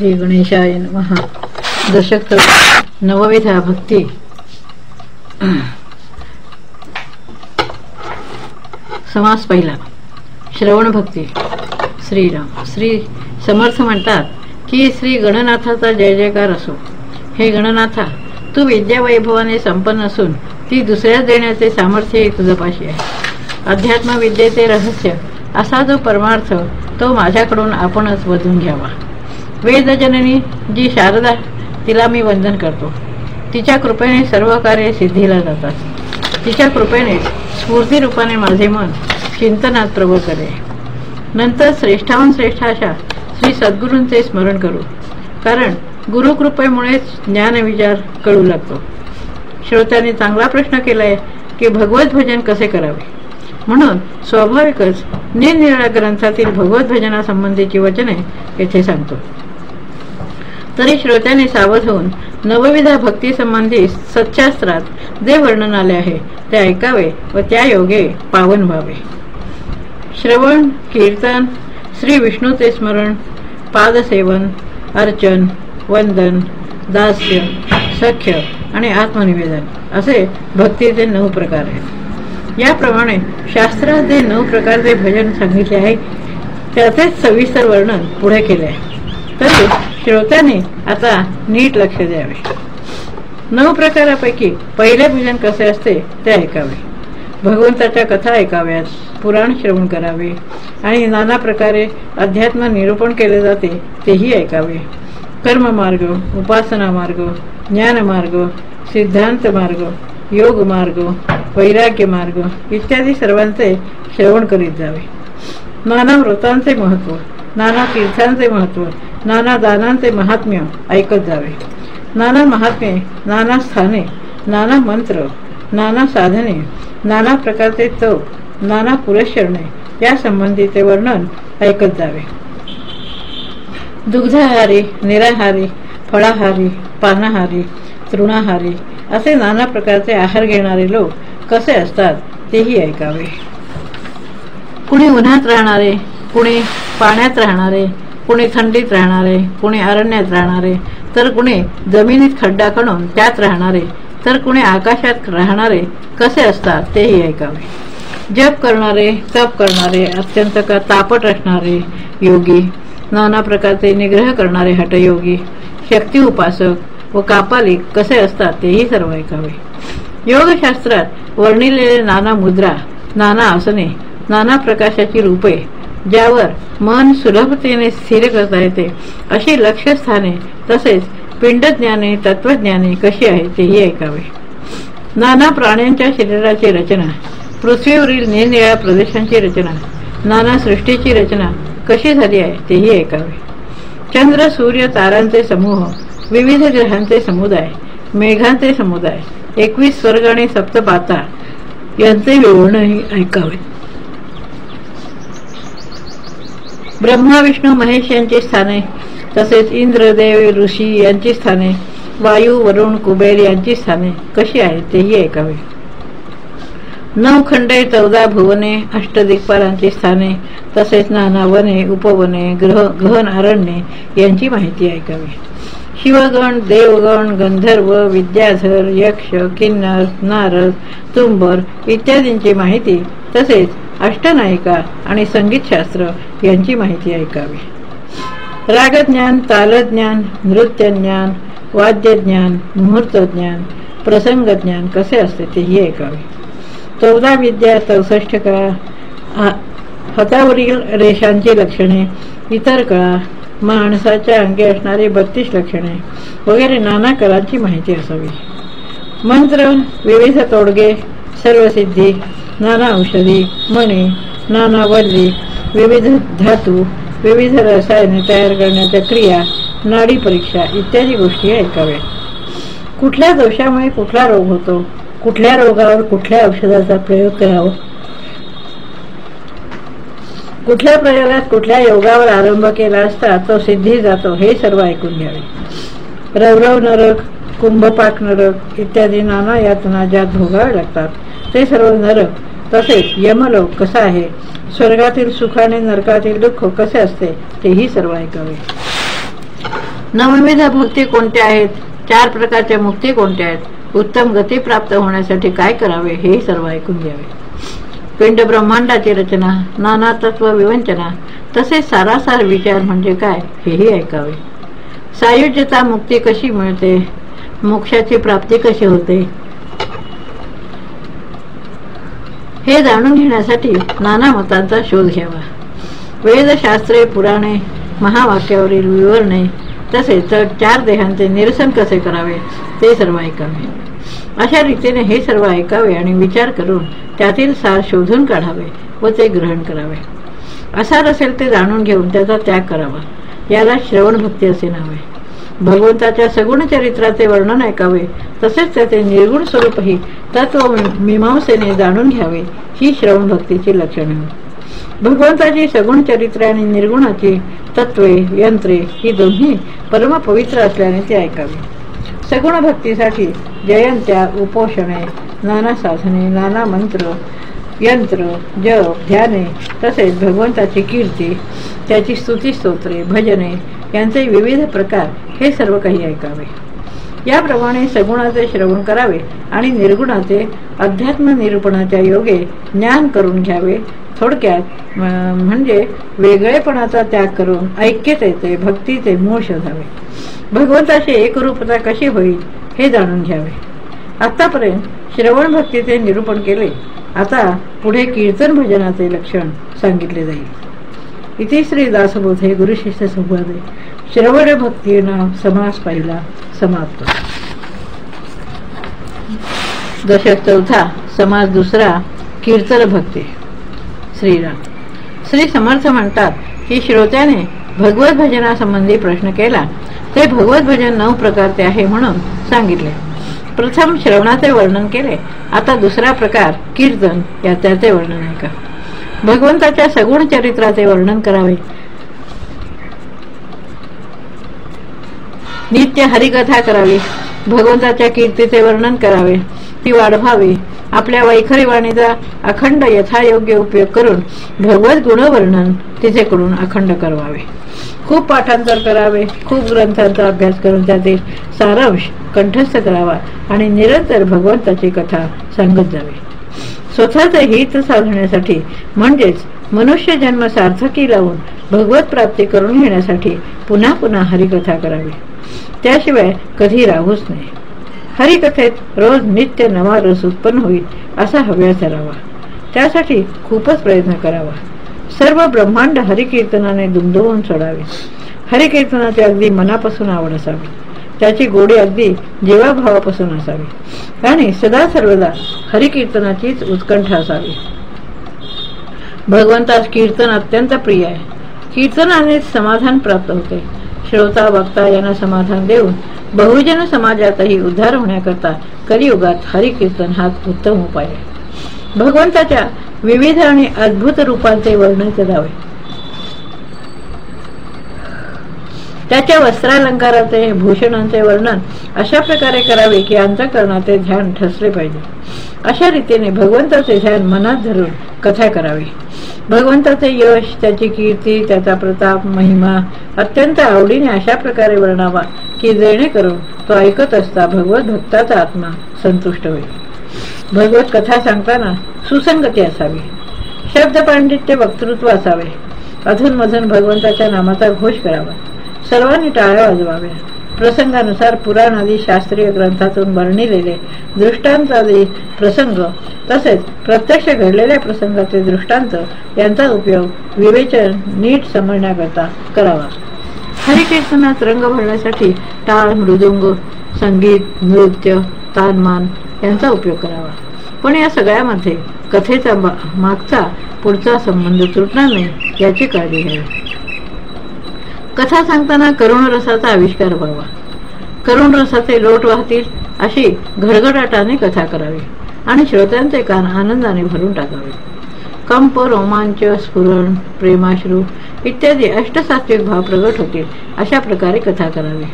श्री गणेशाय नमः. दशक नवविधा भक्ती. समास पहिला. श्रवण भक्ती. श्रीराम. श्री समर्थ म्हणतात की श्री गणनाथाचा जय जयकार असो. हे गणनाथा, तू विद्यावैभवाने संपन्न असून ती दुसऱ्यास देण्याचे सामर्थ्य तुझपाशी आहे. अध्यात्म विद्येचे रहस्य असा जो परमार्थ तो माझ्याकडून आपणच वधून घ्यावा. वेदजननी जी शारदा, तिला मी वंदन करतो. तिच्या कृपेने सर्व कार्य सिद्धीला जातात. तिच्या कृपेनेच स्फूर्तिरूपाने माझे मन चिंतनात प्रबळ करे. नंतर श्रेष्ठाहून श्रेष्ठ अशा श्री सद्गुरूंचे स्मरण करू, कारण गुरुकृपेमुळेच ज्ञानविचार कळू लागतो. श्रोत्याने चांगला प्रश्न केलाय की भगवत भजन कसे करावे, म्हणून स्वाभाविकच निरनिराळ्या ग्रंथातील भगवत भजनासंबंधीची वचने येथे सांगतो. तरी श्रोत्याने सावध होऊन नवविधा भक्ती संबंधी सत्शास्त्रात जे वर्णन आले आहे ते ऐकावे व त्या योगे पावन व्हावे. श्रवण, कीर्तन, श्री विष्णूचे स्मरण, पादसेवन, अर्चन, वंदन, दास्य, सख्य आणि आत्मनिवेदन असे भक्तीचे 9 प्रकार आहेत. याप्रमाणे शास्त्रात जे 9 प्रकारचे भजन सांगितले आहे त्याचेच सविस्तर वर्णन पुढे केले आहे. तरी श्रोत्याने आता नीट लक्ष द्यावे. 9 प्रकारापैकी पहिले भजन कसे असते ते ऐकावे. भगवंताच्या कथा ऐकाव्यात, पुराण श्रवण करावे आणि नाना प्रकारे अध्यात्म निरूपण केले जाते तेही ऐकावे. कर्ममार्ग, उपासना मार्ग, ज्ञानमार्ग, सिद्धांत मार्ग, योग मार्ग, वैराग्य मार्ग इत्यादी सर्वांचे श्रवण करीत जावे. नाना व्रतांचे महत्त्व, नाना तीर्थांचे महत्त्व, नाना दानांचे महात्म्य ऐकत जावे. नाना महात्म्ये, नाना स्थाने, नाना मंत्र, नाना साधने, नाना प्रकारचे तप, नाना पुरस्चरणे या संबंधीचे वर्णन ऐकत जावे. दुग्धाहारी, निराहारी, फळाहारी, पानाहारी, तृणाहारी असे नाना प्रकारचे आहार घेणारे लोक कसे असतात तेही ऐकावे. कुणी उन्हात राहणारे, कुणी पाण्यात राहणारे, कुणी थंडीत राहणारे, कुणी अरण्यात राहणारे, तर कुणी जमिनीत खड्डा खणून त्यात राहणारे, तर कुणी आकाशात राहणारे कसे असतात तेही ऐकावे. जप करणारे, तप करणारे, अत्यंत तापट असणारे योगी, नाना प्रकारचे निग्रह करणारे हठयोगी, शक्ती उपासक व कापालिक कसे असतात तेही सर्व ऐकावे. योगशास्त्रात वर्णिलेले नाना मुद्रा, नाना आसने, नाना प्रकाशाची रूपे, ज्यावर मन सुलभतेने स्थिर करता येते अशी लक्ष्यस्थाने, तसेच पिंडज्ञाने, तत्वज्ञाने कशी आहे तेही ऐकावे. नाना प्राण्यांच्या शरीराची रचना, पृथ्वीवरील निरनिराळ्या प्रदेशांची रचना, नाना सृष्टीची रचना कशी झाली आहे तेही ऐकावे. चंद्र, सूर्य, तारांचे समूह, विविध ग्रहांचे समुदाय, मेघांचे समुदाय, 21 स्वर्ग आणि सप्तपाता यांचे विवरणही ऐकावे. ब्रह्मा, विष्णू, महेश यांची स्थाने, तसेच इंद्र, देव, ऋषी यांची स्थाने, वायू, वरुण, कुबेर यांची स्थाने कशी आहेत तेही ऐकावे. 9 खंडे, 14 भुवने, अष्टदिक्पालांची स्थाने, तसेच नाना वने, उपवने, गहन अरण्ये यांची माहिती ऐकावी. शिवगण, देवगण, गंधर्व, विद्याधर, यक्ष, किन्नर, नारद, तुंबर इत्यादींची माहिती, तसेच अष्टनायिका आणि संगीतशास्त्र यांची माहिती ऐकावी. रागज्ञान, तालज्ञान, नृत्यज्ञान, वाद्यज्ञान, मुहूर्तज्ञान, प्रसंगज्ञान कसे असते तेही ऐकावे. 14 विद्या, 64 कळा, हातावरील रेषांची लक्षणे, इतर कळा, माणसाच्या अंगी असणारी 32 लक्षणे वगैरे नाना कलांची माहिती असावी. मंत्र, विविध तोडगे, सर्वसिद्धी, नाना औषधी, मणी, नाना वल्ली, विविध धातू, विविध रसायने तयार करण्याच्या क्रिया, नाडी परीक्षा इत्यादी गोष्टी ऐकाव्या. कुठल्या दोषामुळे कुठला रोग होतो, कुठल्या रोगावर कुठल्या औषधाचा प्रयोग करावा, कुठल्या प्रयोगात कुठल्या योगावर आरंभ केला असता तो सिद्धी जातो हे सर्व ऐकून घ्यावे. रवरव नरक, कुंभपाक नरक इत्यादी नाना यातना ज्यात भोगावे लागतात ते सर्व नरक, तसेच यमलोक कसा आहे, स्वर्गातील सुख आणि नरकातील दुःख कसे असते तेही सर्व ऐकावे. नवविध भक्ती कोणत्या आहेत, 4 प्रकारच्या मुक्ती कोणत्या आहेत, उत्तम गती प्राप्त होण्यासाठी काय करावे हे सर्व ऐकून घ्यावे. पिंड ब्रह्मांडाची रचना, नाना तत्व विवंचना, तसेच सारासार विचार म्हणजे काय हेही ऐकावे. सायुज्यता मुक्ती कशी मिळते, मोक्षाची प्राप्ती कशी होते हे जाणून घेण्यासाठी नाना मतांचा शोध घ्यावा. वेदशास्त्रे, पुराणे, महावाक्यावरील विवरणे, तसेच 4 देहांचे निरसन कसे करावे ते सर्व ऐकावे. अशा रीतीने हे सर्व ऐकावे आणि विचार करून त्यातील सार शोधून काढावे व ते ग्रहण करावे. असार असेल ते जाणून घेऊन त्याचा त्याग करावा. याला श्रवण भक्ती असे नाव आहे. भगवंताच्या सगुण चरित्राचे वर्णन ऐकावे, तसेच त्याचे निर्गुण स्वरूपही तत्व मीमांसेने जाणून घ्यावे ही श्रवण भक्तीची लक्षणे. भगवंताची सगुण चरित्रे आणि निर्गुणाची तत्वे, यंत्रे ही दोन्ही परमपवित्र असल्याने ती ऐकावी. सगुण भक्तीसाठी जयंत्या, उपोषणे, नाना साधने, नाना मंत्र, यंत्र, जप, ध्याने, तसेच भगवंताची कीर्ती, त्याची स्तुती, स्तोत्रे, भजने यांचे विविध प्रकार हे सर्व काही ऐकावे. याप्रमाणे सगुणाचे श्रवण करावे आणि निर्गुणाचे अध्यात्म निरूपणाच्या योगे ज्ञान करून घ्यावे. थोडक्यात म्हणजे वेगळेपणाचा त्याग करून ऐक्यतेचे, भक्तीचे मूळ शोधावे. भगवंताची एकरूपता कशी होईल हे जाणून घ्यावे. आतापर्यंत श्रवण भक्तीचे निरूपण केले. आता पुढे कीर्तन भजनाचे लक्षण सांगितले जाईल. इथे श्री दासबोधे गुरुशिष्य संवादे श्रवण भक्तीना समास पहिला समाप्त. दशक 4 समास 2 कीर्तन भक्ती. श्रीराम. श्री समर्थ म्हणतात की श्रोत्याने भगवत भजनासंबंधी प्रश्न केला. ते भगवत भजन 9 प्रकारचे आहे म्हणून सांगितले. प्रथम श्रवणाचे वर्णन केले. आता दुसरा प्रकार कीर्तन या त्याचे वर्णन आहे का. भगवंताच्या सगुण चरित्राचे वर्णन करावे. नित्य हरिकथा करावी. भगवंताच्या कीर्तीचे वर्णन करावे, ती वाढवावी. आपल्या वैखरी वाणीचा अखंड यथायोग्य उपयोग करून भगवत गुणवर्णन तिथेकडून अखंड करवावे. खूप पाठांतर करावे. खूप ग्रंथांचा अभ्यास करून त्यातील सारांश कंठस्थ करावा आणि निरंतर भगवंताची कथा सांगत जावी. स्वतःचे हित साधण्यासाठी म्हणजेच मनुष्य जन्म सार्थकी लावून भगवत प्राप्ती करून घेण्यासाठी पुन्हा पुन्हा हरिकथा करावी. त्याशिवाय कधी राहूच नाही. हरिकथेत रोज नित्य नवा रस उत्पन्न होईल असा हव्यास धरावा. त्यासाठी खूपच प्रयत्न करावा. सर्व ब्रह्मांड हरिकीर्तनाने दुमदुमून सोडावे. हरिकीर्तनाची अगदी मनापासून आवड असावी. त्याची गोडी अगदी जीवाभावापासून असावी आणि सदा सर्वदा हरिकीर्तनाचीच उत्कंठा असावी. भगवंतास कीर्तन अत्यंत प्रिय आहे. कीर्तनानेच समाधान प्राप्त होते. श्रोता वक्ता यांना समाधान देऊन बहुजन समाजातही उद्धार होण्याकरता कलियुगात हरिकीर्तन हा उत्तम उपाय आहे. भगवंताच्या विविध आणि अद्भुत रूपांचे वर्णन करावे. त्याच्या वस्त्रालंकाराचे, भूषणांचे वर्णन अशा प्रकारे करावे की अंतःकरणाचे ध्यान ठसले पाहिजे. अशा रीतीने भगवंताचे ध्यान मनात धरून कथा करावी. भगवंताचे यश, त्याची कीर्ती, त्याचा प्रताप, महिमा अत्यंत आवडीने अशा प्रकारे वर्णावा की जेणेकरून तो ऐकत असता भगवत भक्ताचा आत्मा संतुष्ट होईल. भगवत कथा सांगताना सुसंगती असावी. शब्द पांडित्य, वक्तृत्व असावे. अधूनमधून भगवंताच्या नामाचा घोष करावा. सर्वांनी टाळ्या वाजवाव्या. प्रसंगानुसार पुराण आदी शास्त्रीय ग्रंथातून वर्णिलेले दृष्टांतादी प्रसंग तसेच प्रत्यक्ष घडलेल्या प्रसंगाचे दृष्टांत यांचा उपयोग विवेचन नीट समजण्याकरता करावा. हरिकीर्तनात रंग भरण्यासाठी टाळ, मृदुंग, संगीत, नृत्य, तानमान यांचा उपयोग करावा. पण या सगळ्यामध्ये कथेचा मागचा पुढचा संबंध तुटणार नाही याची काळजी घ्यावी. कथा सांगताना करुण रसाचा आविष्कार व्हावा. करुण रसाचे लोट वाहतील अशी घडघडाटाने कथा करावी आणि श्रोत्यांचे कान आनंदाने भरून टाकावे. कंप, रोमांच, स्फुरण, प्रेमाश्रू इत्यादी अष्टसात्विक भाव प्रगट होतील अशा प्रकारे कथा करावी.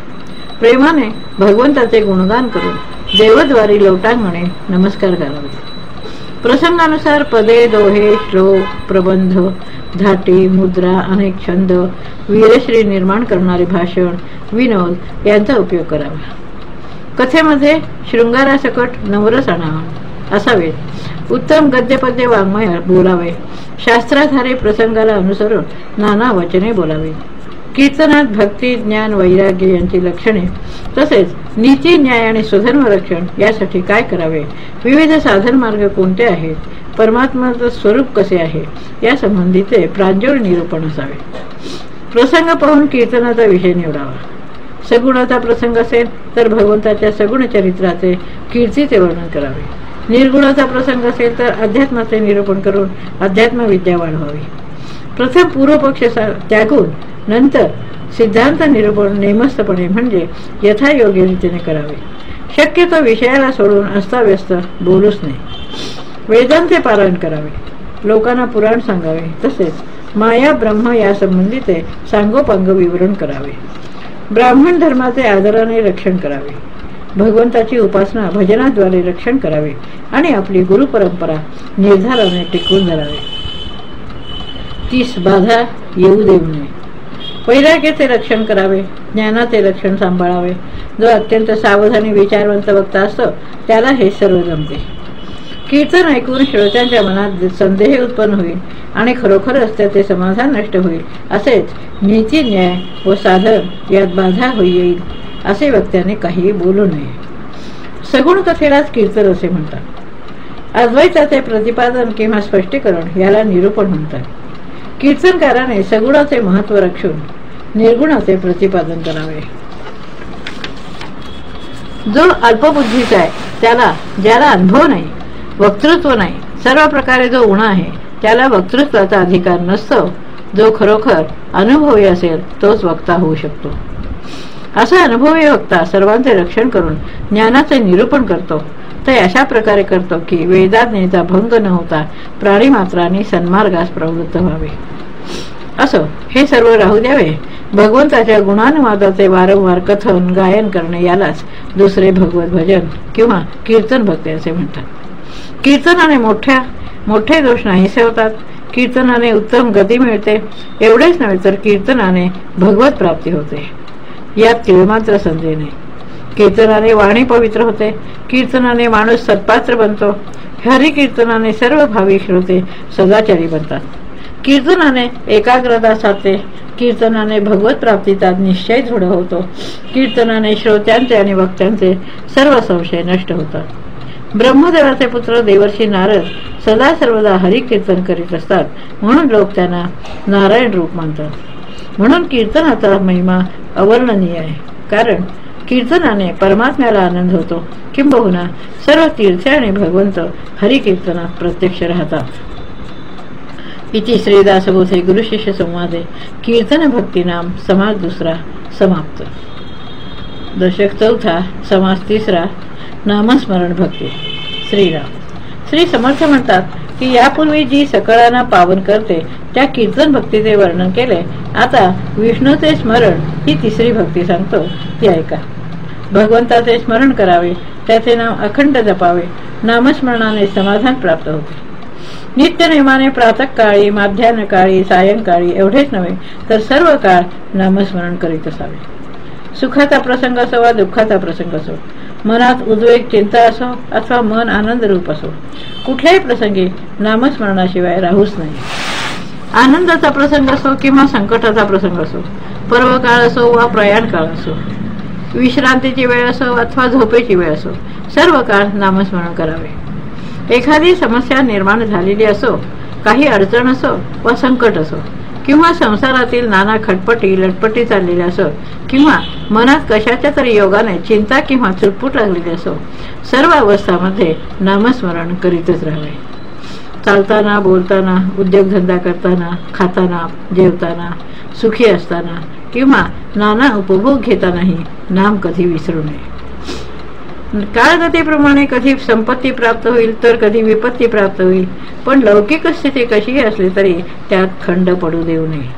प्रेमाने भगवंताचे गुणगान करून देवद्वारी लोटांगणे नमस्कार करावे. प्रसंगानुसार पदे, दोहे, श्लोक, प्रबंध, धाटी, मुद्रा, अनेक छंद, वीरश्री निर्माण करणारे भाषण, विनोद यांचा उपयोग करावा. कथेमध्ये शृंगारासकट नवरस आणावा असावेत. उत्तम गद्यपद्य वाङ्मय बोलावे. शास्त्राधारे प्रसंगाला अनुसरून नाना वचने बोलावे. कीर्तनात भक्ती, ज्ञान, वैराग्य यांची लक्षणे तसेच नीती, न्याय आणि स्वधर्म रक्षण यासाठी काय करावे, विविध साधन मार्ग कोणते आहेत, परमात्म्याचं स्वरूप कसे आहे या संबंधीचे प्रांजळ निरूपण असावे. प्रसंग पाहून कीर्तनाचा विषय निवडावा. सगुणाचा प्रसंग असेल तर भगवंताच्या सगुण चरित्राचे, कीर्तीचे वर्णन करावे. निर्गुणाचा प्रसंग असेल तर अध्यात्माचे निरूपण करून अध्यात्म विद्या वाढवावी. प्रथम पूर्वपक्ष त्यागून नंतर सिद्धांत निरूपण नेमस्तपणे म्हणजे यथायोग्य रीतीने करावे. शक्यतो विषयाला सोडून अस्ताव्यस्त बोलूच नाही. वेदांचे पारायण करावे. लोकांना पुराण सांगावे. तसेच माया ब्रह्म या संबंधीचे सांगोपांग विवरण करावे. ब्राह्मण धर्माचे आदराने रक्षण करावे. भगवंताची उपासना भजनाद्वारे रक्षण करावे आणि आपली गुरुपरंपरा निर्धाराने टिकवून धरावे. तीस बाधा येऊ देऊ नये. वैराग्याचे रक्षण करावे. ज्ञानाचे रक्षण सांभाळावे. जो अत्यंत सावधानी विचारवंत वक्ता असतो त्याला हे सर्व जमते. कीर्तन ऐकून श्रोत्यांच्या मनात संदेह उत्पन्न होईल आणि खरोखरच त्याचे समाधान नष्ट होईल. असेच नीती, न्याय व साधन यात बाधा येईल असे वक्त्याने काही बोलू नये. सगुण कथेलाच कीर्तन असे म्हणतात. अद्वैताचे प्रतिपादन किंवा स्पष्टीकरण याला निरूपण म्हणतात. कीर्तनकाराने सगुणाचे महत्त्व रक्षून निर्गुणाचे प्रतिपादन करावे. जो अल्पबुद्धीचा आहे त्याला, ज्याला अनुभव नाही, वक्तृत्व नाही, सर्व प्रकारे जो उणा आहे त्याला वक्तृत्वाचा अधिकार नसतो. जो खरोखर अनुभवी असेल तोच वक्ता होऊ शकतो. असा अनुभवी वक्ता सर्वांचे रक्षण करून ज्ञानाचे निरूपण करतो. ते अशा प्रकारे करतो की वेदाज्ञेचा भंग न होता प्राणीमात्रांनी सन्मार्गास प्रवृत्त व्हावे. असो हे सर्व राहू द्यावे. भगवंताच्या गुणानुवादाचे वारंवार कथन गायन करणे यालाच दुसरे भगवत भजन किंवा कीर्तन भक्ती असे म्हणतात. कीर्तनाने मोठे दोष नाहीसे होतात. कीर्तनाने उत्तम गती मिळते. एवढेच नव्हे तर कीर्तनाने भगवत प्राप्ती होते. यात तिळमात्र संदेह नाही. कीर्तनाने वाणी पवित्र होते. कीर्तनाने माणूस सत्पात्र बनतो. हरी कीर्तनाने सर्व भाविक श्रोते सदाचारी बनतात. कीर्तनाने एकाग्रता साधते. कीर्तनाने भगवत प्राप्तीचा निश्चय दृढ होतो. कीर्तनाने श्रोत्यांचे आणि वक्त्यांचे सर्व संशय नष्ट होतात. ब्रह्मदेवाचे पुत्र देवर्षी नारद सदा सर्वदा हरी कीर्तन करीत असतात. म्हणून लोक त्यांना नारायण रूप मानतात. म्हणून कीर्तनाचा महिमा अवर्णनीय आहे. कारण कीर्तनाने परमात्म्याला आनंद होतो. किंबहुना सर्व तीर्थे आणि भगवंत हरी कीर्तनात प्रत्यक्ष राहतात. इति श्रीदासबोधे गुरुशिष्य संवादे कीर्तन भक्तिनाम समास दुसरा समाप्त. दशक चौथा समास तिसरा नामस्मरण भक्ती. श्रीराम. श्री समर्थ म्हणतात की यापूर्वी जी सकळांना पावन करते त्या कीर्तन भक्तीचे वर्णन केले. आता विष्णूचे स्मरण ही तिसरी भक्ती सांगतो, ती ऐका. भगवंताचे स्मरण करावे. त्याचे नाव अखंड जपावे. नामस्मरणाने समाधान प्राप्त होते. नित्यनेमाने प्रातःकाळी, माध्यान्हकाळी, सायंकाळी एवढेच नव्हे तर सर्व काळ नामस्मरण करीत असावे. सुखाचा प्रसंग असो वा दुःखाचा प्रसंग असो, मनात उद्वेग, चिंता असो अथवा मन आनंद रूप असो, कुठल्याही प्रसंगी नामस्मरणाशिवाय राहूच नाही. आनंदाचा प्रसंग असो किंवा संकटाचा प्रसंग असो, पर्वकाळ असो वा प्रयाण काळ असो, विश्रांतीची वेळ असो अथवा झोपेची वेळ असो, सर्व काळ नामस्मरण करावे. एखादी समस्या निर्माण झालेली असो, काही अडचण असो वा संकट असो, किंवा संसारातील नाना खटपटी लटपटी चाललेल्या असो, किंवा मनात कशाच्या तरी योगाने चिंता किंवा चुटपुट लागलेली असो, सर्व अवस्थामध्ये नामस्मरण करीतच राहावे. चालताना, बोलताना, उद्योगधंदा करताना, खाताना, जेवताना, सुखी असताना किंवा नाना उपभोग घेतानाही नाम कधी विसरू नये. काळगतीप्रमाणे कधी संपत्ती प्राप्त होईल तर कधी विपत्ती प्राप्त होईल, पण लौकिक स्थिती कशीही असली तरी त्यात खंड पडू देऊ नये.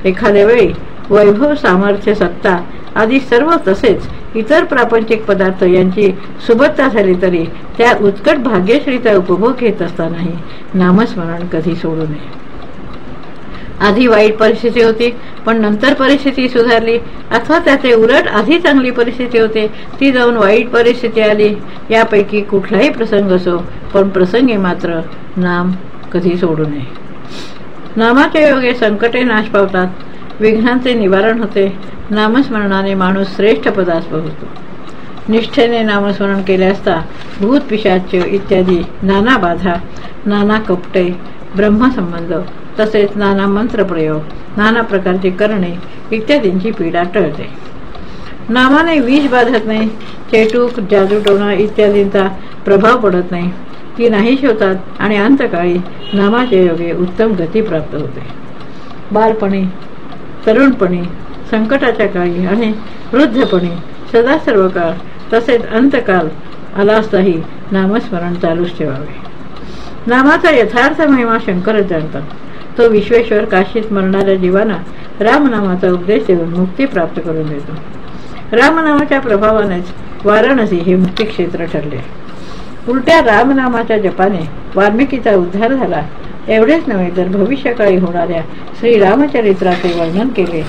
एखाद्या वेळी वैभव, सामर्थ्य, सत्ता आदी सर्व तसेच इतर प्रापंचिक पदार्थ यांची सुबत्ता झाली तरी त्या उत्कट भाग्यश्रीचा उपभोग घेत असतानाही नामस्मरण कधी सोडू नये. आधी वाईट परिस्थिती होती, पण नंतर परिस्थिती सुधारली, अथवा त्याचे उलट आधी चांगली परिस्थिती होते, ती जाऊन वाईट परिस्थिती आली. यापैकी कुठलाही प्रसंग असो, पण प्रसंगी मात्र नाम कधी सोडू नये. नामाच्या योगे संकटे नाश पावतात, विघ्नांचे निवारण होते. नामस्मरणाने माणूस श्रेष्ठ पदास पोहोचतो. निष्ठेने नामस्मरण केले असता भूत, पिशाच इत्यादी नाना बाधा, नाना कपटे, ब्रह्मसंबंध, तसेच नाना मंत्रप्रयोग, नाना प्रकारची करणे इत्यादींची पीडा टळते. नामाने विष बाधत नाही, चेटूक, जादूटोणा इत्यादींचा प्रभाव पडत नाही, ती नाहीशी होतात आणि अंतकाळी नामाच्या योगे उत्तम गती प्राप्त होते. बालपणी, तरुणपणी, संकटाच्या काळी आणि वृद्धपणी सदा सर्व काळ तसेच अंतकाल आला असताही नामस्मरण चालूच ठेवावे. नामाचा यथार्थ महिमा शंकरच जाणतात. तो विश्वेश्वर काशीत मरणाऱ्या जीवांना रामनामाचा उपदेश देऊन मुक्ती प्राप्त करून देतो. रामनामाच्या प्रभावानेच वाराणसी हे मुक्तिक्षेत्र ठरले. उलट्या रामनामाच्या जपाने वाल्मिकीचा उद्धार झाला. एवढेच नव्हे तर भविष्यकाळी होणाऱ्या श्रीरामचरित्राचे वर्णन केले,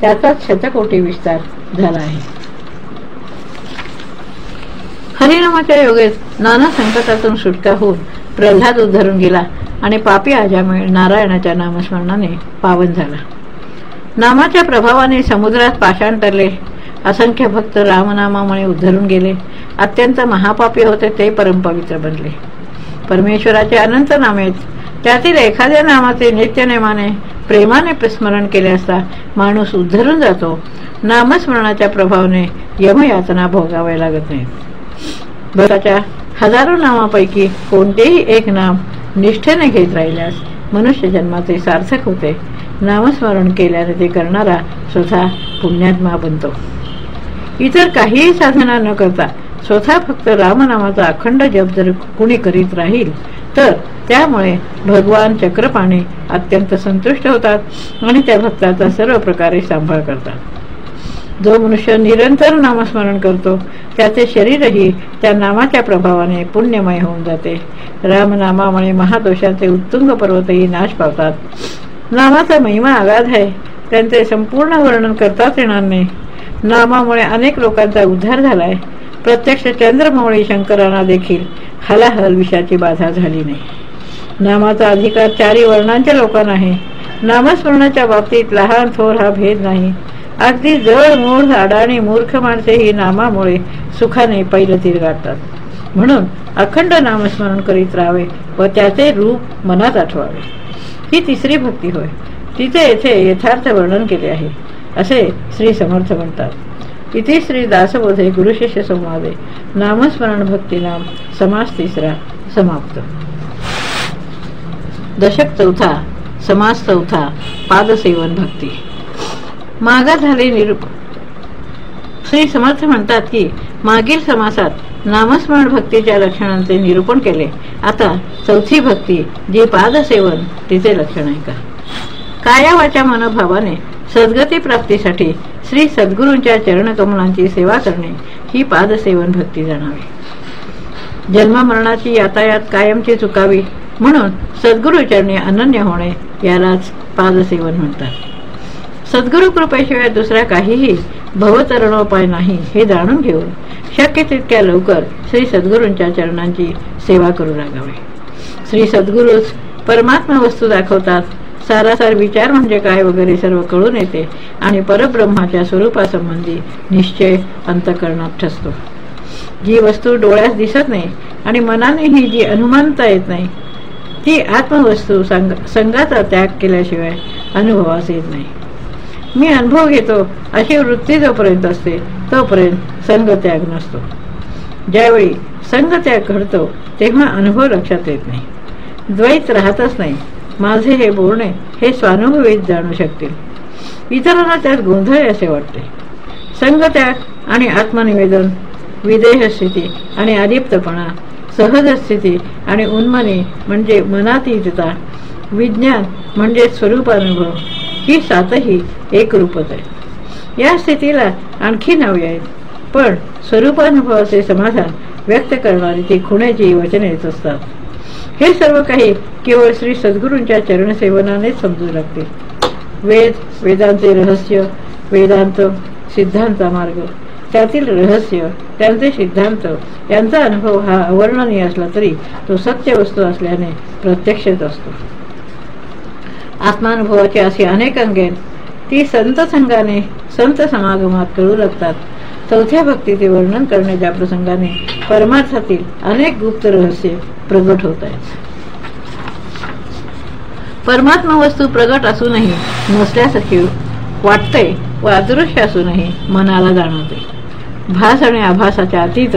त्याचाच शतकोटी विस्तार झाला आहे. हरिनामाच्या योगेत नाना संकटातून सुटका होऊन प्रल्हाद उद्धरून गेला आणि पापी अजामिळ नारायणाच्या नामस्मरणाने पावन झाला. नामाच्या प्रभावाने समुद्रात पाषाण तरले. असंख्य भक्त रामनामामुळे उद्धरून गेले. अत्यंत महापापी होते ते परमपवित्र बनले. परमेश्वराचे अनंत नामेत त्यातील एखाद्या नामाचे नित्यनेमाने प्रेमाने स्मरण केले असता माणूस उद्धरून जातो. नामस्मरणाच्या प्रभावाने यमयातना भोगावे लागत नाही. भक्ताच्या हजारो नामापैकी कोणतेही एक नाम निष्ठेने घेत राहिल्यास मनुष्य जन्माचे सार्थक होते. नामस्मरण केल्याने ते करणारा स्वतः पुण्यात्मा बनतो. इतर काहीही साधना न करता स्वतः फक्त रामनामाचा अखंड जप जर कुणी करीत राहील तर त्यामुळे भगवान चक्रपाणी अत्यंत संतुष्ट होतात आणि त्या भक्ताचा सर्व प्रकारे सांभाळ करतात. जो मनुष्य निरंतर नामस्मरण करतो त्याचे शरीरही त्या नामाच्या प्रभावाने पुण्यमय होऊन जाते. रामनामामुळे महादोषांचे उत्तुंग पर्वतही नाश पावतात. नामाचा महिमा अगाध आहे, त्यांचे संपूर्ण वर्णन करताच येणार नाही. नामामुळे अनेक लोकांचा उद्धार झालाय. प्रत्यक्ष चंद्रमौळी शंकरांना देखील हलाहल विषाची बाधा झाली नाही. नामाचा अधिकार चारी वर्णांच्या लोकांना आहे. नामस्मरणाच्या बाबतीत लहान थोर हा भेद नाही. अगदी जड मूढ अडाणी मूर्ख माणसे ही नामामुळे सुखाने पैलतीर गाठतात. म्हणून अखंड नामस्मरण करीत राहावे व त्याचे रूप मनात आठवावे. ही तिसरी भक्ती होय. तिथे येथे यथार्थ वर्णन केले आहे असे श्री समर्थ म्हणतात. इथे श्री दासबोधे गुरुशिष्य संवादे नामस्मरण भक्तिनाम समास तिसरा समाप्त. दशक चौथा, समास चौथा, पादसेवन भक्ती. मागा झाले निरूप. श्री समर्थ म्हणतात की मागील समासात नामस्मरण भक्तीच्या लक्षणांचे निरूपण केले. आता चौथी भक्ती जी पादसेवन तिचे लक्षण आहे का. काया वाचा मनोभावाने सद्गती प्राप्तीसाठी श्री सद्गुरूंच्या चरणकमलांची सेवा करणे ही पादसेवन भक्ती जाणावी. जन्ममरणाची यातायात कायमची चुकावी म्हणून सद्गुरूचरणी अनन्य होणे यालाच पादसेवन म्हणतात. सद्गुरू कृपेशिवाय दुसरा काहीही भवतरणोपाय नाही हे जाणून घेऊन शक्य तितक्या लवकर श्री सद्गुरूंच्या चरणांची सेवा करू लागावे. श्री सद्गुरूच परमात्मा वस्तू दाखवतात. सारासार विचार म्हणजे काय वगैरे सर्व कळून येते आणि परब्रह्माच्या स्वरूपासंबंधी निश्चय अंतःकरणात ठसतो. जी वस्तू डोळ्यास दिसत नाही आणि मनानेही जी अनुमानता येत नाही ती आत्मवस्तू संगाचा त्याग केल्याशिवाय अनुभवास येत नाही. मी अनुभव घेतो अशी वृत्ती जोपर्यंत असते तोपर्यंत संगत्याग नसतो. ज्यावेळी संगत्याग घडतो तेव्हा अनुभव लक्षात येत नाही. द्वैत राहतच नाही. माझे हे बोलणे हे स्वानुभवीत जाणू शकतील. इतरांना त्यात गोंधळ असे वाटते. संगत्याग आणि आत्मनिवेदन, विदेह स्थिती आणि अलिप्तपणा, सहज स्थिती आणि उन्मनी म्हणजे मनातीतता, विज्ञान म्हणजे स्वरूपानुभव, ही सातही एक रूपच आहे. या स्थितीला आणखी नावे आहेत, पण स्वरूपानुभवाचे समाधान व्यक्त करणारी ती खुण्याची वचनेच असतात. हे सर्व काही केवळ श्री सद्गुरूंच्या चरणसेवनानेच समजू लागते. वेद, वेदांचे रहस्य, वेदांत सिद्धांचा मार्ग, त्यातील रहस्य, त्यांचे सिद्धांत यांचा अनुभव हा अवर्णनीय असला तरी तो सत्य वस्तू असल्याने प्रत्यक्षच असतो. आत्मानुभवाची अशी अनेक अंगे ती संत संघाने संत समागमात कळू लागतात. चौथ्या भक्तीचे वर्णन करण्याच्या प्रसंगाने परमार्थातील अनेक गुप्त रहस्य प्रगट होत आहेत. परमात्मा वस्तू प्रगट असूनही नसल्यासारखी वाटते व अदृश्य असूनही मनाला जाणवते. भास आणि आभासाच्या अतीत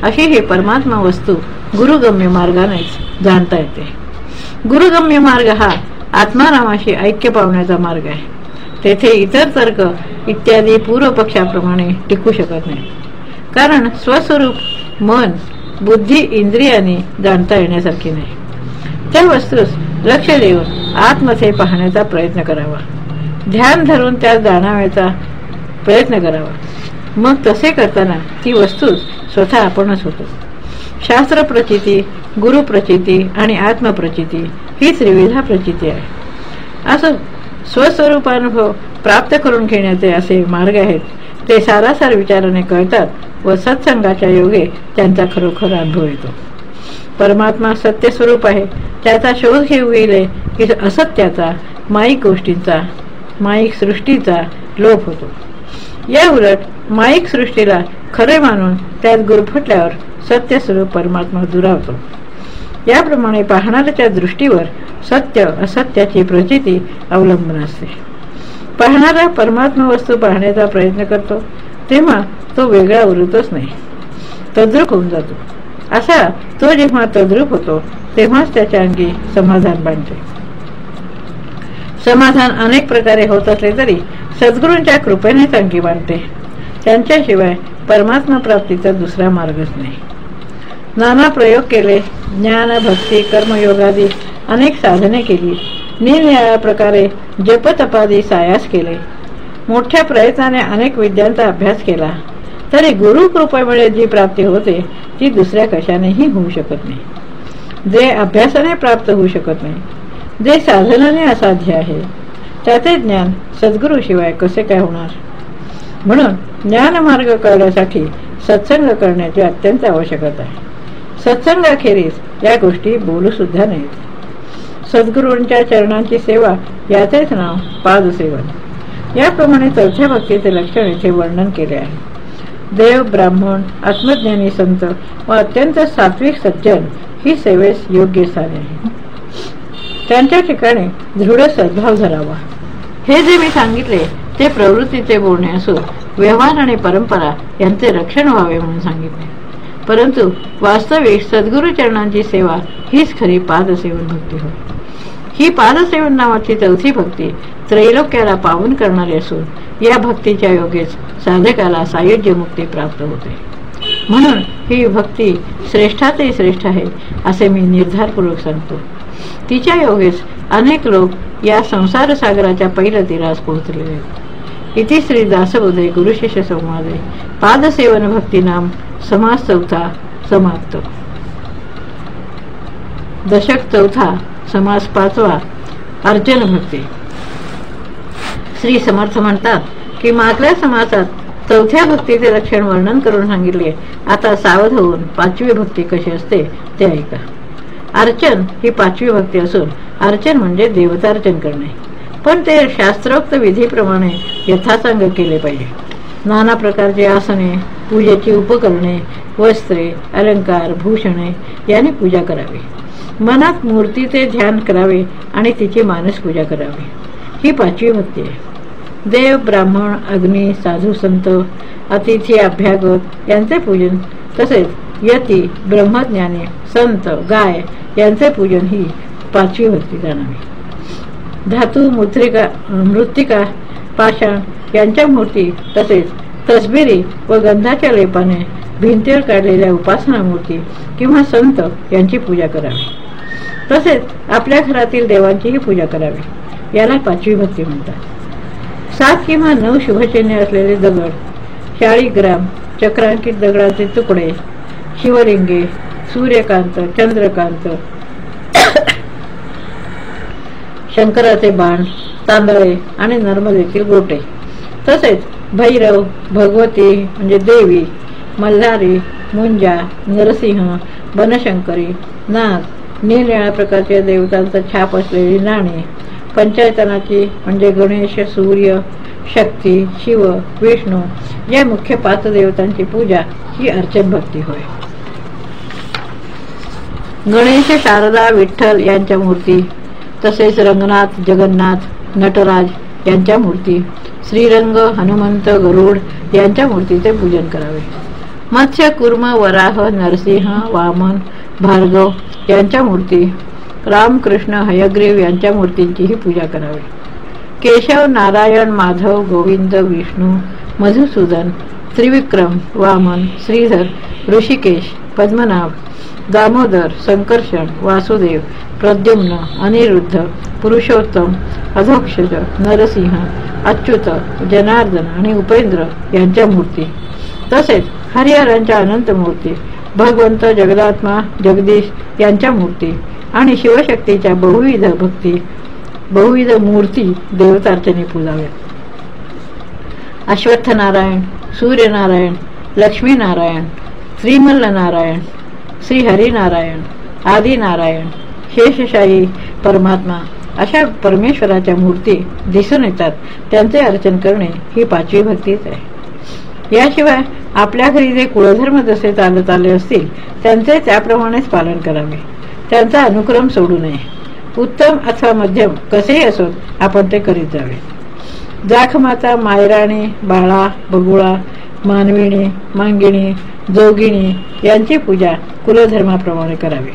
अशी ही परमात्मा वस्तू गुरुगम्य मार्गानेच जाणता येते. गुरुगम्य मार्ग हा आत्मारामाशी ऐक्य पावण्याचा मार्ग आहे. तेथे इतर तर्क इत्यादी पूर्वपक्षाप्रमाणे टिकू शकत नाही, कारण स्वस्वरूप मन बुद्धी इंद्रियाने जाणता येण्यासारखी नाही. त्या वस्तूस लक्ष देऊन आतमध्ये पाहण्याचा प्रयत्न करावा, ध्यान धरून त्यात जाणाव्याचा प्रयत्न करावा. मग तसे करताना ती वस्तूच स्वतः आपणच होतो. शास्त्र प्रचिती, गुरु प्रचिती आणि आत्मप्रचिती ही त्रिविधा प्रचिती आहे. असं स्वस्वरूपानुभव प्राप्त करून घेण्याचे असे मार्ग आहेत. ते सारासार विचाराने कळतात व सत्संगाच्या योगे त्यांचा खरोखर अनुभव येतो. परमात्मा सत्य स्वरूप आहे त्याचा शोध घेऊ गेले की असत्याचा, माईक गोष्टींचा, माईक सृष्टीचा लोप होतो. या उलट माईक सृष्टीला खरे मानून त्यात गुरफटल्यावर सत्य स्वरूप परमात्मा दुरावतो. याप्रमाणे पाहणाऱ्याच्या दृष्टीवर सत्य असत्याची प्रचिती अवलंबून असते. पाहणारा परमात्मा वस्तू पाहण्याचा प्रयत्न करतो तेव्हा तो वेगळा उरतच नाही, तद्रूप होऊन जातो. असा तो जेव्हा तद्रूप होतो तेव्हाच त्याच्या अंगी समाधान बांधते. समाधान अनेक प्रकारे होत असले तरी सद्गुरूंच्या कृपेनेच अंगी बांधते. त्यांच्याशिवाय परमात्मा प्राप्तीचा दुसरा मार्गच नाही. नाना प्रयोग केले, ज्ञान भक्ती कर्मयोगादी अनेक साधने केली, निरनिराळ्या प्रकारे जपतपादी सायास केले, मोठ्या प्रयत्नाने अनेक विद्यांचा अभ्यास केला, तरी गुरु कृपेमुळे जी प्राप्ती होते ती दुसऱ्या कशानेही होऊ शकत नाही. जे अभ्यासाने प्राप्त होऊ शकत नाही, जे साधनाने असाध्य आहे, त्याचे ज्ञान सद्गुरूशिवाय कसे काय होणार. म्हणून ज्ञानमार्ग कळण्यासाठी सत्संग करण्याची अत्यंत आवश्यकता आहे. सत्संगाखेरीज या गोष्टी बोलू सुद्धा नाहीत. सद्गुरूंच्या चरणांची सेवा याचेच नाव पादसेवन. याप्रमाणे चौथ्या भक्तीचे लक्षण येथे वर्णन केले आहे. देव, ब्राह्मण, आत्मज्ञानी संत व अत्यंत सात्विक सज्जन ही सेवेस योग्य स्थान आहे. त्यांच्या ठिकाणी दृढ सद्भाव धरावा. हे जे मी सांगितले ते प्रवृत्तीचे बोलणे असून व्यवहार आणि परंपरा यांचे रक्षण व्हावे म्हणून सांगितले. परंतु वास्तविक सद्गुरु चरणांची सेवा हीच खरी पादसेवन भक्ती होय. ही पादसेवन नावाची चौथी भक्ती त्रैलोक्याला पावन करणारी असून या भक्तीच्या योगेच साधकाला सायुज्य मुक्ती प्राप्त होते. म्हणून ही भक्ती श्रेष्ठातही श्रेष्ठ आहे असे मी निर्धारपूर्वक सांगतो. तिच्या योगेस अनेक लोक या संसार सागराच्या पहिल्या तीरास पोहोचलेले आहेत. इति श्री दासबोधे गुरुशिष्य संवादे पादसेवन भक्ती नाम समास चौथा समाप्त. दशक चौथा समास पाचवा अर्चन भक्ती. श्री समर्थ म्हणतात की मागल्या समासात चौथ्या भक्तीचे लक्षण वर्णन करून सांगितले. आता सावध होऊन पाचवी भक्ती कशी असते ते ऐका. अर्चन ही पाचवी भक्ती असून अर्चन म्हणजे देवतार्चन करणे, पण ते शास्त्रोक्त विधीप्रमाणे यथासांग केले पाहिजे. नाना प्रकारचे आसने, पूजेची उपकरणे, वस्त्रे, अलंकार, भूषणे याने पूजा करावी. मनात मूर्तीचे ध्यान करावे आणि तिची मानस पूजा करावी. ही पाचवी भक्ती आहे. देव, ब्राह्मण, अग्नी, साधू संत, अतिथी, अभ्यागत यांचे पूजन, तसेच यती, ब्रह्मज्ञानी, संत, गाय यांचे पूजन ही पाचवी भक्ती जाणावी. धातू, मृत्तिका, पाषाण यांच्या मूर्ती तसेच तसबिरी व गंधाच्या लेपाने भिंतीवर काढलेल्या उपासना मूर्ती किंवा संत यांची पूजा करावी. तसेच आपल्या घरातील देवांचीही पूजा करावी. याला पाचवी भक्ती म्हणतात. 7 किंवा 9 शुभचिन्हे असलेले दगड, शाळीग्राम, चक्रांकित दगडाचे तुकडे, शिवलिंगे, सूर्यकांत, चंद्रकांत, शंकराचे बाण, तांदळे आणि नर्मदेतील गोटे, तसेच भैरव, भगवती म्हणजे देवी, मल्हारी, मुंजा, नरसिंह, बनशंकरी, नाग, निरनिळ्या प्रकारच्या देवतांचा छाप असलेली नाणी, पंचायतनाची म्हणजे गणेश, सूर्य, शक्ती, शिव, विष्णू या मुख्य 5 देवतांची पूजा ही अर्चन भक्ती होय. गणेश, शारदा, विठ्ठल यांच्या मूर्ती, तसेच रंगनाथ, जगन्नाथ, नटराज यांच्या मूर्ती, श्रीरंग, हनुमंत, गरुड यांच्या मूर्तीचे पूजन करावे. मत्स्य, कुर्म, वराह, नरसिंह, वामन, भार्गव यांच्या मूर्ती, राम, कृष्ण, हयग्रीव यांच्या मूर्तींचीही पूजा करावी. केशव, नारायण, माधव, गोविंद, विष्णू, मधुसूदन, त्रिविक्रम, वामन, श्रीधर, ऋषिकेश, पद्मनाभ, दामोदर, संकर्षण, वासुदेव, प्रद्युम्न, अनिरुद्ध, पुरुषोत्तम, अधोक्षज, नरसिंह, अच्युत, जनार्दन आणि उपेंद्र यांच्या मूर्ती, तसेच हरिहरांच्या अनंत मूर्ती, भगवंत, जगदात्मा, जगदीश यांच्या मूर्ती आणि शिवशक्तीच्या बहुविध मूर्ती देवतार्चने पूजाव्यात. अश्वत्थनारायण, सूर्यनारायण, लक्ष्मीनारायण, श्रीमल्लनारायण, श्रीहरिनारायण, आदिनारायण, शेषशाही परमात्मा अशा परमेश्वराच्या मूर्ती दिसून येतात. त्यांचे अर्चन करणे ही 5वी भक्तीच आहे. याशिवाय आपल्या घरी जे कुळधर्म जसे चालत आले असतील त्यांचे त्याप्रमाणेच पालन करावे. त्यांचा अनुक्रम सोडू नये. उत्तम अथवा मध्यम कसेही असोत आपण ते करीत जावे. जाखमाता, मायराणी, बाळा, बगुळा, मानविणी, मांगिणी, जोगिणी यांची पूजा कुलधर्माप्रमाणे करावी.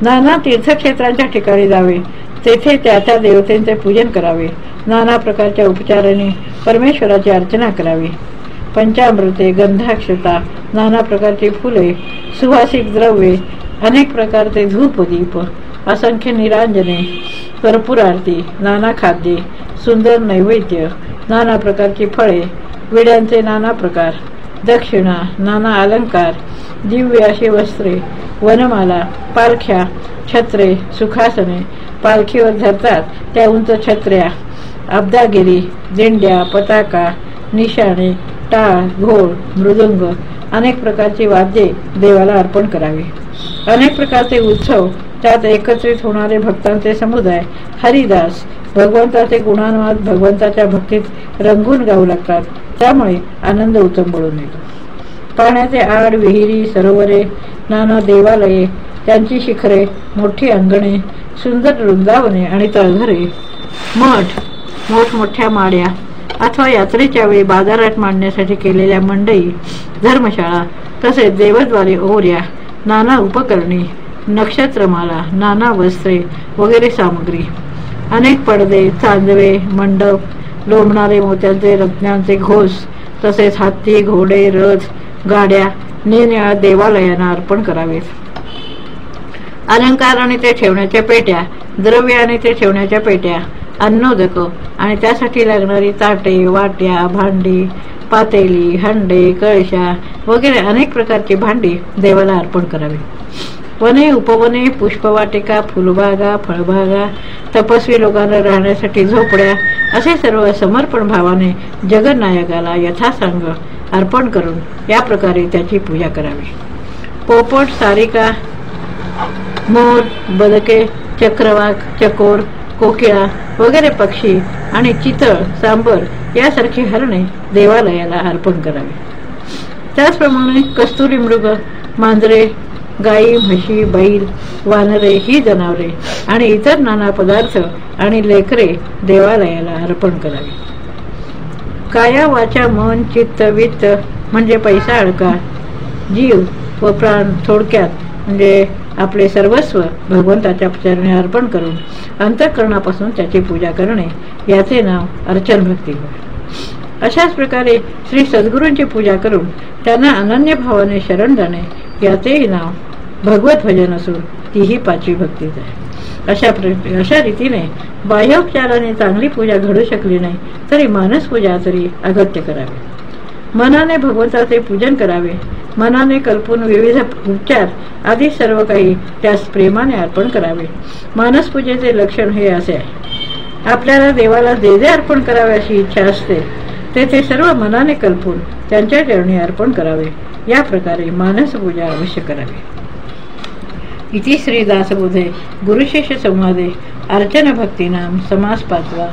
नाना तीर्थक्षेत्रांच्या ठिकाणी जावे. तेथे त्या देवतेचे पूजन करावे. नाना प्रकारच्या उपचाराने परमेश्वराची अर्चना करावी. पंचामृते, गंधाक्षता, नाना प्रकारची फुले, सुवासिक द्रव्ये, अनेक प्रकारचे धूपदीप, असंख्य निरांजने, कर्पूर आरती, नाना खाद्ये, सुंदर नैवेद्य, नाना प्रकारची फळे, विड्यांचे नाना प्रकार, दक्षिणा, नाना अलंकार, दिव्य अशी वस्त्रे, वनमाला, पालख्या, छत्रे, सुखासने, पालखीवर धरतात त्या उंच छत्र्या, अब्दागिरी, दिंड्या, पताका, निशाणे, टाळ, घोळ, मृदुंग, अनेक प्रकारची वाद्ये देवाला अर्पण करावी. अनेक प्रकारचे उत्सव, त्यात एकत्रित होणारे भक्तांचे समुदाय, हरिदास, भगवंताचे गुणानुवाद भगवंताच्या भक्तीत रंगून गाऊ लागतात. त्यामुळे आनंद उचंबळून येतो. पाण्याचे आड, विहिरी, सरोवरे, नाना देवालये, त्यांची शिखरे, मोठी अंगणे, सुंदर वृंदावने आणि तळघरे, मठ, मोठमोठ्या माड्या अथवा यात्रेच्या वेळी बाजारात मांडण्यासाठी केलेल्या मंडई, धर्मशाळा, तसेच देवद्वारे ओऱ्या, नाना उपकरणे, नक्षत्रमाला, नाना वस्त्रे वगैरे सामग्री, अनेक पडदे, चांदवे, मंडप, लोंबणारे मोत्यांचे रत्नांचे घोस, तसेच हत्ती, घोडे, रथ, गाड्या निरनिळ्या देवालयांना अर्पण करावेत. अलंकार आणि ते ठेवण्याच्या पेट्या, द्रव्य आणि ते ठेवण्याच्या पेट्या, अन्नोदक आणि त्यासाठी लागणारी ताटे, वाट्या, भांडी, पातेली, हंडे, कळशा वगैरे अनेक प्रकारची भांडी देवाला अर्पण करावी. वने, उपवने, पुष्पवाटिका, फुलबागा, फळबागा, तपस्वी लोकांना राहण्यासाठी झोपड्या असे सर्व समर्पण भावाने जगन्नायकाला यथासांग अर्पण करून या प्रकारे त्याची पूजा करावी. पोपट, सारिका, मोर, बदके, चक्रवाक, चकोर, कोकिळा वगैरे पक्षी आणि चितळ, सांबर यासारखी हरणे देवालयाला अर्पण करावी. त्याचप्रमाणे कस्तुरी मृग, मांजरे, गाई, म्हशी, बैल, वानरे ही जनावरे आणि इतर नाना पदार्थ आणि लेकरे देवालयाला अर्पण करावी. काया, वाचा, मन, चित्त, वित्त म्हणजे पैसा, अडका, जीव व प्राण, थोडक्यात म्हणजे आपले सर्वस्व भगवंताच्या चरणी अर्पण करून अंतःकरणापासून त्याची पूजा करणे याचे नाव अर्चन भक्ती होय. अशाच प्रकारे श्री सद्गुरूंची पूजा करून त्यांना अनन्य भावाने शरण जाणे याचेही नाव भगवत भजन असून तीही पाचवी भक्तीच आहे. अशा रीतीने बाह्योपचाराने चांगली पूजा घडू शकली नाही तरी मानस पूजा तरी अगत्य करावी. मनाने भगवंताचे पूजन करावे. मनाने कल्पून विविध उपचार आदी सर्व काही त्यास प्रेमाने अर्पण करावे. मानसपूजेचे लक्षण हे असे आहे. आपल्याला देवाला जे जे अर्पण करावे अशी इच्छा असते ते सर्व मनाने कल्पून त्यांच्या चरणी अर्पण करावे. या प्रकारे मानसपूजा अवश्य करावी. इति श्री दासबोधे गुरुशिष्य संवादे अर्चन भक्तिनाम समास 5.